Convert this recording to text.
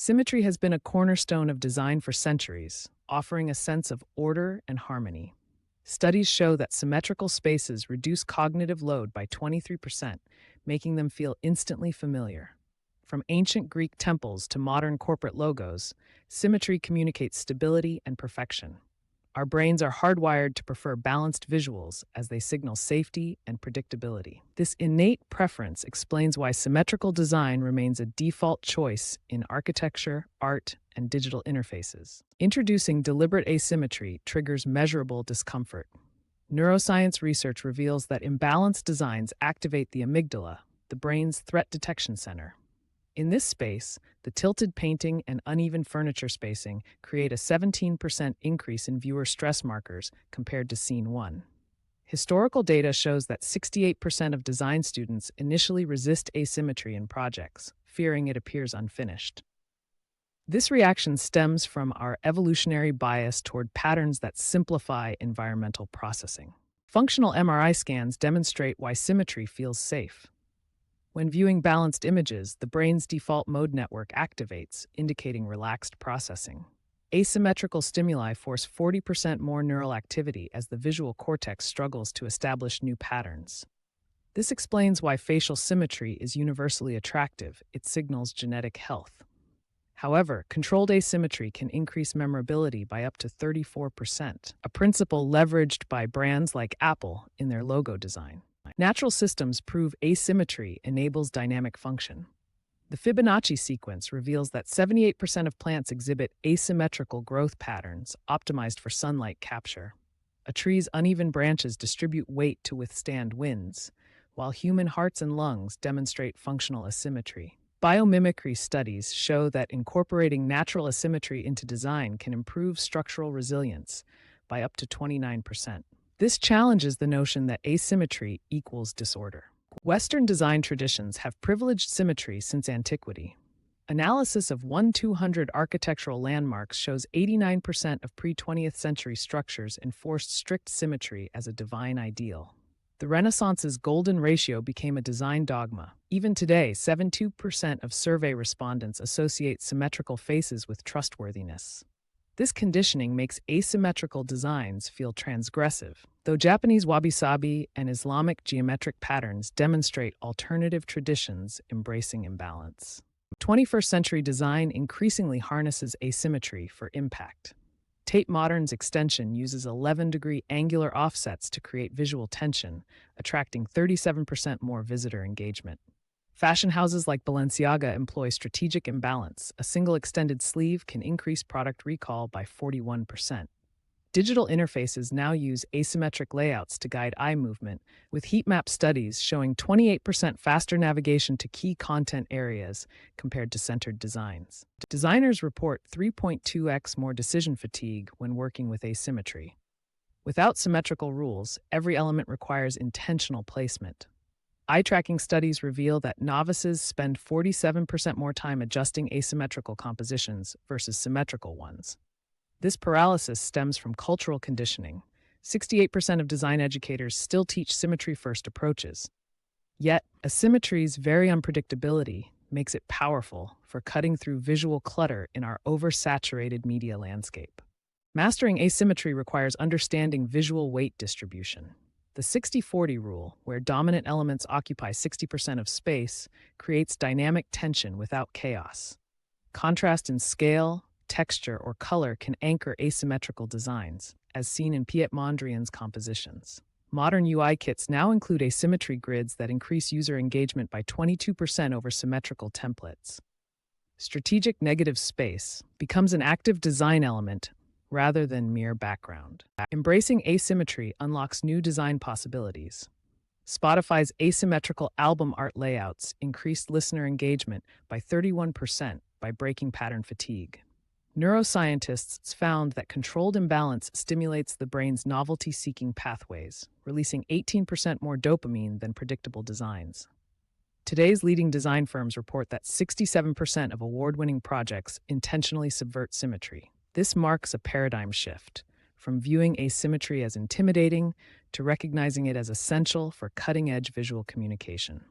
Symmetry has been a cornerstone of design for centuries, offering a sense of order and harmony. Studies show that symmetrical spaces reduce cognitive load by 23%, making them feel instantly familiar. From ancient Greek temples to modern corporate logos, symmetry communicates stability and perfection. Our brains are hardwired to prefer balanced visuals as they signal safety and predictability. This innate preference explains why symmetrical design remains a default choice in architecture, art, and digital interfaces. Introducing deliberate asymmetry triggers measurable discomfort. Neuroscience research reveals that imbalanced designs activate the amygdala, the brain's threat detection center. In this space, the tilted painting and uneven furniture spacing create a 17% increase in viewer stress markers compared to Scene 1. Historical data shows that 68% of design students initially resist asymmetry in projects, fearing it appears unfinished. This reaction stems from our evolutionary bias toward patterns that simplify environmental processing. Functional MRI scans demonstrate why symmetry feels safe. When viewing balanced images, the brain's default mode network activates, indicating relaxed processing. Asymmetrical stimuli force 40% more neural activity as the visual cortex struggles to establish new patterns. This explains why facial symmetry is universally attractive. It signals genetic health. However, controlled asymmetry can increase memorability by up to 34%, a principle leveraged by brands like Apple in their logo design. Natural systems prove asymmetry enables dynamic function. The Fibonacci sequence reveals that 78% of plants exhibit asymmetrical growth patterns optimized for sunlight capture. A tree's uneven branches distribute weight to withstand winds, while human hearts and lungs demonstrate functional asymmetry. Biomimicry studies show that incorporating natural asymmetry into design can improve structural resilience by up to 29%. This challenges the notion that asymmetry equals disorder. Western design traditions have privileged symmetry since antiquity. Analysis of 1-200 architectural landmarks shows 89% of pre-20th century structures enforced strict symmetry as a divine ideal. The Renaissance's golden ratio became a design dogma. Even today, 72% of survey respondents associate symmetrical faces with trustworthiness. This conditioning makes asymmetrical designs feel transgressive, though Japanese wabi-sabi and Islamic geometric patterns demonstrate alternative traditions embracing imbalance. 21st century design increasingly harnesses asymmetry for impact. Tate Modern's extension uses 11-degree angular offsets to create visual tension, attracting 37% more visitor engagement. Fashion houses like Balenciaga employ strategic imbalance. A single extended sleeve can increase product recall by 41%. Digital interfaces now use asymmetric layouts to guide eye movement, with heat map studies showing 28% faster navigation to key content areas compared to centered designs. Designers report 3.2x more decision fatigue when working with asymmetry. Without symmetrical rules, every element requires intentional placement. Eye tracking studies reveal that novices spend 47% more time adjusting asymmetrical compositions versus symmetrical ones. This paralysis stems from cultural conditioning. 68% of design educators still teach symmetry-first approaches. Yet, asymmetry's very unpredictability makes it powerful for cutting through visual clutter in our oversaturated media landscape. Mastering asymmetry requires understanding visual weight distribution. The 60-40 rule, where dominant elements occupy 60% of space, creates dynamic tension without chaos. Contrast in scale, texture, or color can anchor asymmetrical designs, as seen in Piet Mondrian's compositions. Modern UI kits now include asymmetry grids that increase user engagement by 22% over symmetrical templates. Strategic negative space becomes an active design element rather than mere background. Embracing asymmetry unlocks new design possibilities. Spotify's asymmetrical album art layouts increased listener engagement by 31% by breaking pattern fatigue. Neuroscientists found that controlled imbalance stimulates the brain's novelty-seeking pathways, releasing 18% more dopamine than predictable designs. Today's leading design firms report that 67% of award-winning projects intentionally subvert symmetry. This marks a paradigm shift, from viewing asymmetry as intimidating to recognizing it as essential for cutting-edge visual communication.